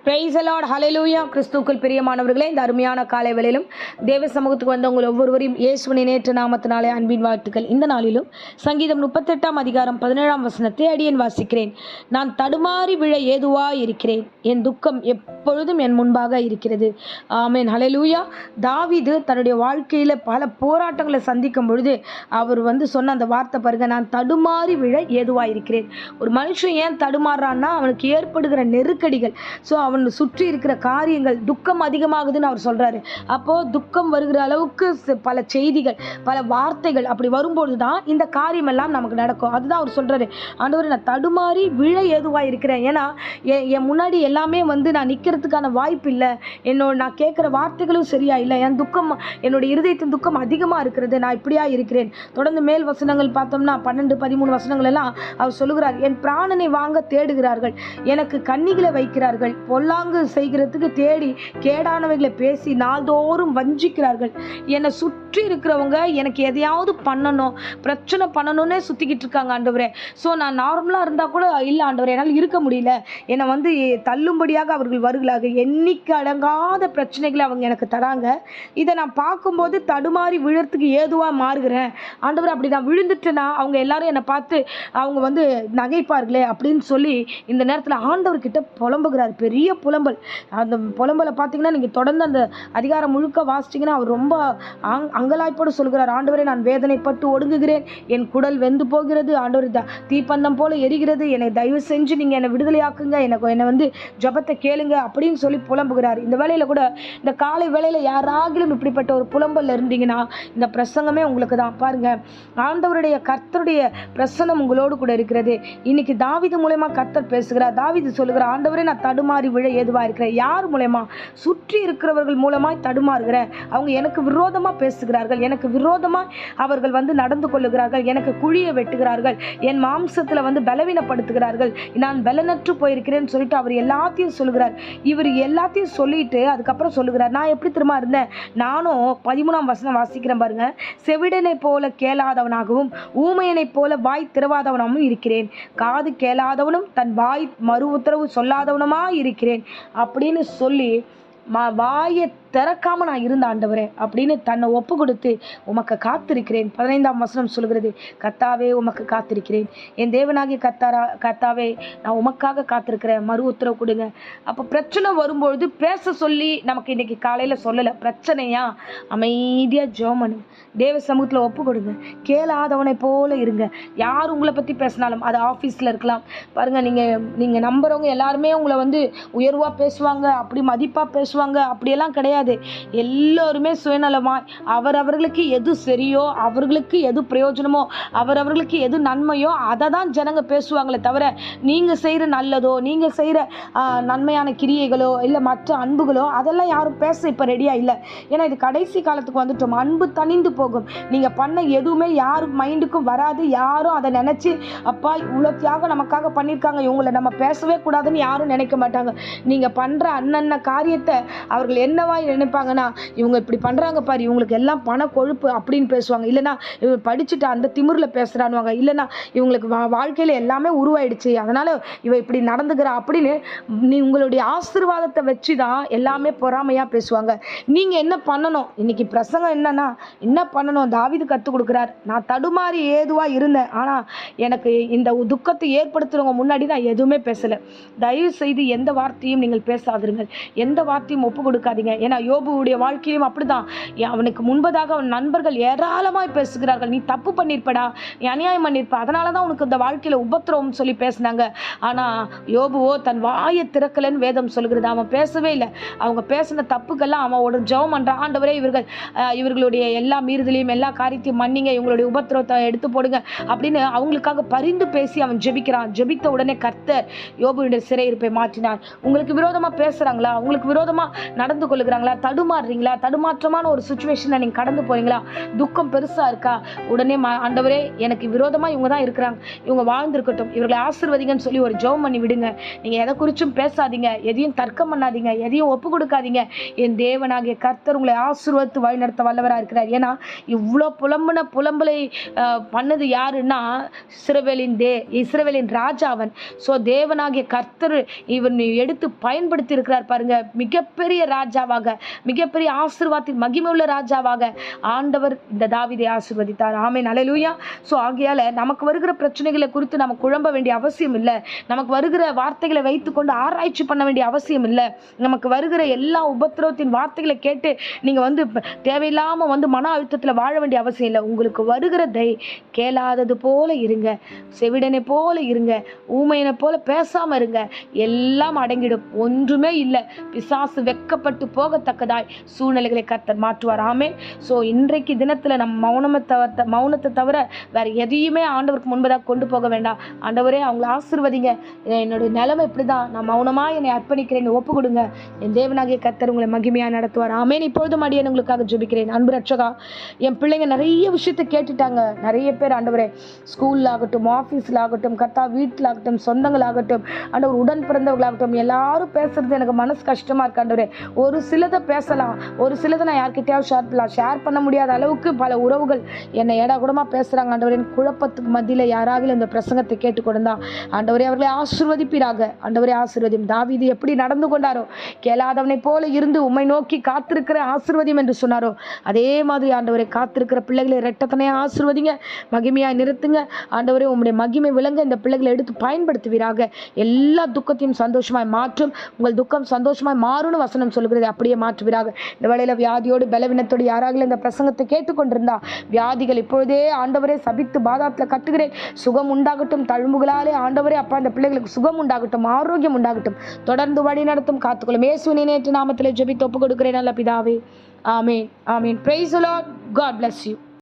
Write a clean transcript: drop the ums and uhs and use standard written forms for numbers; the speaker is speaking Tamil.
பிரைஸ் தி லார்ட், ஹல்லேலூயா. கிறிஸ்துவுக்குள் பிரியமானவர்களே, இந்த அருமையான காலை வேளையிலும் தேவ சமூகத்துக்கு வந்த உங்கள் ஒவ்வொருவரையும் இயேசுவின் நேற்று நாமத்தினாலே அன்பின் வாழ்த்துக்கள். இந்த நாளிலும் சங்கீதம் 38 அதிகாரம் 17 வசனத்தை அடியேன் வாசிக்கிறேன். நான் தடுமாறி விழ ஏதுவாய் இருக்கிறேன், என் துக்கம் எப்பொழுதும் என் முன்பாக இருக்கிறது. ஆமென், ஹல்லேலூயா. தாவீது தன்னுடைய வாழ்க்கையில் பல போராட்டங்களை சந்திக்கும் பொழுது அவர் சொன்ன அந்த வார்த்தை பாருங்க, நான் தடுமாறி விழ ஏதுவாய் இருக்கிறேன். ஒரு மனுஷன் ஏன் தடுமாறுறான்னா அவனுக்கு ஏற்படுகிற நெருக்கடிகள், அவன் சுற்றி இருக்கிற காரியங்கள், துக்கம் அதிகமாகுதுன்னு அவர் சொல்றாரு. அப்போ துக்கம் வருகிற அளவுக்கு பல செய்திகள், பல வார்த்தைகள் அப்படி வரும்போது தான் இந்த காரியம் எல்லாம் நமக்கு நடக்கும். அதுதான் அவர் சொல்றாரு, ஆண்டவரே நான் தடுமாறி விழ ஏதுவா இருக்கிறேன். ஏன்னா என் முன்னாடி எல்லாமே நான் நிற்கிறதுக்கான வாய்ப்பு இல்லை, நான் கேட்குற வார்த்தைகளும் சரியா இல்லை, என் துக்கம், என்னுடைய இருதயத்தின் துக்கம் அதிகமாக இருக்கிறது, நான் இப்படியா இருக்கிறேன். தொடர்ந்து மேல் வசனங்கள் பார்த்தோம்னா 12, 13 வசனங்கள் எல்லாம் அவர் சொல்லுகிறார், என் பிராணனை வாங்க தேடுகிறார்கள், எனக்கு கண்ணிகளை வைக்கிறார்கள், பொல்லாங்கு செய்கிறதுக்கு தேடி கேடானவைகளை பேசி நாள்தோறும் வஞ்சிக்கிறார்கள். என்னை சுற்றி இருக்கிறவங்க எனக்கு எதையாவது பண்ணணும், பிரச்சனை பண்ணணும்னே சுற்றிக்கிட்டு இருக்காங்க ஆண்டவரே. நான் நார்மலாக இருந்தால் கூட இல்லை ஆண்டவரே, என்னால் இருக்க முடியல, என்னை தள்ளும்படியாக அவர்கள் வருகிறார்கள், எண்ணிக்கை அடங்காத பிரச்சனைகளை அவங்க எனக்கு தராங்க. இதை நான் பார்க்கும்போது தடுமாறி விழறதுக்கு ஏதுவாக மாறுகிறேன் ஆண்டவரே. அப்படி நான் விழுந்துட்டேன்னா அவங்க எல்லாரும் என்னை பார்த்து அவங்க நகைப்பார்களே அப்படின்னு சொல்லி இந்த நேரத்தில் ஆண்டவர்கிட்ட புலம்புகிறார். பெரிய புலம்பல். அந்த புலம்பலை பார்த்தீங்கன்னா நீங்கள் தொடர்ந்து அந்த அதிகாரம் முழுக்க வாசிச்சிங்கன்னா அவர் ரொம்ப அங்கலாய்ப்போடு சொல்கிறார், ஆண்டவரே நான் வேதனைப்பட்டு ஒடுங்குகிறேன், என் குடல் வெந்து போகிறது, ஆண்டவர் தீப்பந்தம் போல எரிகிறது, என்னை தயவு செஞ்சு நீங்கள் என்னை விடுதலையாக்குங்க, என்னை ஜபத்தை கேளுங்க அப்படின்னு சொல்லி புலம்புகிறார். இந்த வேளையில் கூட, இந்த காலை வேளையில் யாராகிலும் இப்படிப்பட்ட ஒரு புலம்பல் இருந்தீங்கன்னா இந்த பிரசங்கமே உங்களுக்கு தான். பாருங்க, ஆண்டவருடைய கர்த்தருடைய பிரசன்னம் உங்களோடு கூட இருக்கிறது. இன்னைக்கு தாவீது மூலமா கர்த்தர் பேசுகிறார். தாவீது சொல்லுகிறார், ஆண்டவரே நான் தடுமாறி விழ ஏதுவா இருக்கிறேன். யார் மூலமா? சுற்றி இருக்கிறவர்கள் மூலமாய் தடுமாறுகிறேன். அவங்க எனக்கு விரோதமா பேசுகிறார்கள், எனக்கு விரோதமாய் அவர்கள் நடந்து கொள்ளுகிறார்கள், எனக்கு குழியை வெட்டுகிறார்கள், என் மாம்சத்துல பலவீனப்படுத்துகிறார்கள், நான் பலனற்று போயிருக்கிறேன்னு சொல்லிட்டு அவர் எல்லாத்தையும் சொல்லுகிறார். இவர் எல்லாத்தையும் சொல்லிட்டு அதுக்கப்புறம் சொல்லுகிறார், நான் எப்படி திரும்ப இருந்தேன், நானும் 13 வசனம் வாசிக்கிறேன் பாருங்க, செவிடனை போல கேளாதவனாகவும் ஊமையனை போல வாய் திறவாதவனாகவும் இருக்கிறேன், காது கேளாதவனும் தன் வாய் மறு உத்தரவு சொல்லாதவனுமா இருக்கிறேன் அப்படின்னு சொல்லி வாயை திறக்காம நான் இருந்த ஆண்டவரே அப்படின்னு தன்னை ஒப்பு கொடுத்து உமக்கு காத்திருக்கிறேன். 15 வசனம் சொல்கிறது, கர்த்தாவே உமக்கு காத்திருக்கிறேன், என் தேவனாகிய கர்த்தாவே நான் உமக்காக காத்திருக்கிறேன், மறு உத்தரவு கொடுங்க. அப்போ பிரச்சனை வரும்பொழுது பேச சொல்லி நமக்கு இன்னைக்கு காலையில் சொல்லலை. பிரச்சனையா அமைதியாக ஜோமனு தேவ சமூகத்தில் ஒப்பு கொடுங்க, கேளாதவனை போல இருங்க. யார் உங்களை பற்றி பேசினாலும், அது ஆஃபீஸில் இருக்கலாம் பாருங்க, நீங்கள் நம்புறவங்க எல்லாருமே உங்களை உயர்வாக பேசுவாங்க, அப்படி மதிப்பாக பேசுவாங்க, அப்படியெல்லாம் கிடையாது. எல்லோருமே சுயநலமாய் அவரவர்களுக்கு எது சரியோ, அவர்களுக்கு எது பிரயோஜனமோ, அவரவர்களுக்கு எது நன்மையோ அதை தான் ஜனங்க பேசுவாங்களே தவிர நீங்கள் செய்கிற நல்லதோ, நீங்கள் செய்கிற நன்மையான கிரியைகளோ, இல்லை மற்ற அன்புகளோ அதெல்லாம் யாரும் பேச இப்போ ரெடியாக இல்லை. ஏன்னா இது கடைசி காலத்துக்கு வந்துட்டோம். அன்பு தணிந்து போகும். நீங்கள் பண்ண எதுவுமே யாரும் மைண்டுக்கும் வராது. யாரும் அதை நினச்சி அப்பா இவ்வளோ தியாகம் நமக்காக பண்ணியிருக்காங்க, இவங்களை நம்ம பேசவே கூடாதுன்னு யாரும் நினைக்க மாட்டாங்க. நீங்கள் பண்ணுற அன்னன்ன காரியத்தை அவர்கள் என்னவா நினைப்பாங்கன்னா, இவங்க இப்படி பண்ணுறாங்க பாரு, இவங்களுக்கு எல்லாம் பண கொழுப்பு அப்படின்னு பேசுவாங்க. இல்லைனா இவங்க படிச்சுட்டு அந்த திமிரில் பேசுகிறானுவாங்க. இல்லைனா இவங்களுக்கு வாழ்க்கையில் எல்லாமே உருவாயிடுச்சு, அதனால் இவ இப்படி நடந்துக்கிறா அப்படின்னு உங்களுடைய ஆசீர்வாதத்தை வச்சு தான் எல்லாமே பொறாமையாக பேசுவாங்க. நீங்கள் என்ன பண்ணணும்? இன்னைக்கு பிரசங்கம் என்னன்னா, என்ன பண்ணணும்? தாவீது கற்றுக் கொடுக்குறார், நான் தடுமாறி ஏதுவாக இருந்தேன், ஆனால் எனக்கு இந்த துக்கத்தை ஏற்படுத்துகிறவங்க முன்னாடி நான் எதுவுமே பேசலை. தயவு செய்து எந்த வார்த்தையும் நீங்கள் பேசாதிருங்கள், எந்த வார்த்தையும் ஒப்பு கொடுக்காதீங்க. ஏன்னா யோபுடைய வாழ்க்கையிலும் அப்படிதான். அவனுக்கு முன்பதாக அவன் நண்பர்கள் ஏராளமாய் பேசுகிறார்கள், நீ தப்பு பண்ணிருப்படா, நீ அநியாயம் பண்ணிருப்ப, அதனால தான் உனக்கு இந்த வாழ்க்கையில உபத்திரவம் சொல்லி பேசினாங்க. ஆனா யோபுவோ தன் வாயை திறக்கலன்னு வேதம் சொல்கிறது. அவன் பேசவே இல்லை. அவங்க பேசின தப்புக்கெல்லாம் அவன் ஒரு ஜெபம் பண்றான், ஆண்டவரே இவர்களுடைய எல்லா மீறுதலையும் எல்லா காரியத்தையும் மன்னிங்க, இவங்களுடைய உபத்திரவத்தை எடுத்து போடுங்க அப்படின்னு அவங்களுக்காக பரிந்து பேசி அவன் ஜெபிக்கிறான். ஜெபித்த உடனே கர்த்தர் யோபுடைய சிறையிருப்பை மாற்றினார். உங்களுக்கு விரோதமா பேசுறாங்களா, உங்களுக்கு விரோதமா நடந்து கொள்ளுகிறாங்களா, இருக்கிறாங்களா, தடுமாறுறீங்களா, தடுமாற்றமான ஒரு சுச்சுவேஷனை நீங்கள் கடந்து போறீங்களா, துக்கம் பெருசாக இருக்கா, உடனே ஆண்டவரே எனக்கு விரோதமாக இவங்க தான் இருக்கிறாங்க, இவங்க வாழ்ந்திருக்கட்டும், இவர்களை ஆசீர்வதிங்கன்னு சொல்லி ஒரு ஜெபம் பண்ணி விடுங்க. நீங்கள் எதை குறிச்சும் பேசாதீங்க, எதையும் தர்க்கம் பண்ணாதீங்க, எதையும் ஒப்பு கொடுக்காதீங்க. என் தேவனாகிய கர்த்தர் உங்களை ஆசீர்வதித்து வழிநடத்த வல்லவராக இருக்கிறார். ஏன்னா இவ்வளோ புலம்பலை பண்ணது யாருன்னா இஸ்ரவேலின் ராஜாவன். ஸோ தேவனாகிய கர்த்தர் இவன் எடுத்து பயன்படுத்தி இருக்கிறார் பாருங்க. மிகப்பெரிய ராஜாவாக, மிகப்பெரிய ஆசீர்வாதத்தின் மகிமை உள்ள ராஜாவாக ஆண்டவர் இந்த தாவீதை ஆசீர்வதித்தார். ஆமென், அல்லேலூயா. ஸோ ஆகையால நமக்கு வருகிற பிரச்சனைகளை குறித்து நம்ம குழம்ப வேண்டிய அவசியம் இல்லை. நமக்கு வருகிற வார்த்தைகளை வைத்துக்கொண்டு ஆராய்ச்சி பண்ண வேண்டிய அவசியம் இல்லை. நமக்கு வருகிற எல்லா உபத்திரவத்தின் வார்த்தைகளை கேட்டு நீங்க தேவையில்லாம மன அழுத்தத்தில் வாழ வேண்டிய அவசியம் இல்லை. உங்களுக்கு வருகிறதை கேளாதது போல இருங்க, செவிடனை போல இருங்க, ஊமையனை போல பேசாம இருங்க. எல்லாம் அடங்கிடும், ஒன்றுமே இல்லை. பிசாசு வெக்கப்பட்டு போகத்தக்கதாய் சூழ்நிலைகளை கர்த்தர் மாற்றுவார். ஆமென். ஸோ இன்றைக்கு தினத்துல நம்ம மௌனத்தை தவிர வேற எதையுமே ஆண்டவருக்கு முன்பதாக கொண்டு போக வேண்டாம். ஆண்டவரே அவங்களை ஆசீர்வதிங்க, என்னுடைய நிலைமை இப்படிதான், நான் மௌனமா என்னை அர்ப்பணிக்கிறேன், ஒப்பு கொடுங்க. என் தேவனாகிய கர்த்தர் உங்களை மகிமையா நடத்துவார். ஆமென். இப்பொழுதும் அடியேன் உங்களுக்காக ஜெபிக்கிறேன். அன்பு ரட்சகா, என் பிள்ளைங்க நிறைய விஷயத்தை கேட்டுட்டாங்க. நிறைய பேர் ஆண்டவரே ஸ்கூல்ல ஆகட்டும், ஆஃபீஸில் ஆகட்டும், கர்த்தா வீட்டில் ஆகட்டும், சொந்தங்களாகட்டும், ஆண்டவர் உடன் பிறந்தவர்களாகட்டும், எல்லாரும் பேசுறது எனக்கு மனசு கஷ்டமா இருக்கு ஆண்டவரே. ஒரு சிலதை பேசலாம், ஒரு சிலதை நான் யார்கிட்டயாவது ஷேர் பண்ண முடியாத அளவுக்கு பல உறவுகள் என்னை ஏடாகூடமா பேசுறாங்க ஆண்டவரே. குழப்பத்துக்கு மத்தியில் யாராவது இந்த பிரசங்கத்தை கேட்டுக்கொண்டா ஆண்டவரே அவர்களை ஆசீர்வதிப்பீராக. ஆண்டவரே ஆசீர்வதியும். தாவீது எப்படி நடந்து கொண்டாரோ, கேளாதவனை போல இருந்து உம்மை நோக்கி காத்திருக்கிற ஆசீர்வதியும் என்று சொன்னாரோ, அதே மாதிரி ஆண்டவரை காத்திருக்கிற பிள்ளைகளை இரட்டத்தனையா ஆசீர்வதிங்க, மகிமையாய் நிறுத்துங்க ஆண்டவரே. உம்முடைய மகிமை விளங்க இந்த பிள்ளைகளை எடுத்து பயன்படுத்துவீராக. எல்லா துக்கத்தையும் சந்தோஷமாய் மாற்றும். உங்கள் துக்கம் சந்தோஷமாய் மாறும்னு வசனம் சொல்கிறது, அப்படியே மாற்றுவீராக. இந்த வேளையில வியாதியோடு பலவீனத்தோடு யாராக இந்த பிரசங்கத்தை கேட்டுக்கொண்டிருந்தா வியாதிகள் இப்பொழுதே ஆண்டவரே சபித்து பாதாளத்தில் கட்டுகிறேன். சுகம் உண்டாகட்டும், தழும்புகளாலே ஆண்டவரே அப்பா இந்த பிள்ளைகளுக்கு சுகம் உண்டாகட்டும், ஆரோக்கியம் உண்டாகட்டும். தொடர்ந்து வழி நடத்தும், காத்துக்கொள்ளும். இயேசுவின் நேற்று நாமத்திலே ஜெபித்து ஒப்பு கொடுக்கிறேன் நல்ல பிதாவே. ஆமென், ஆமென். Praise the Lord. God bless you.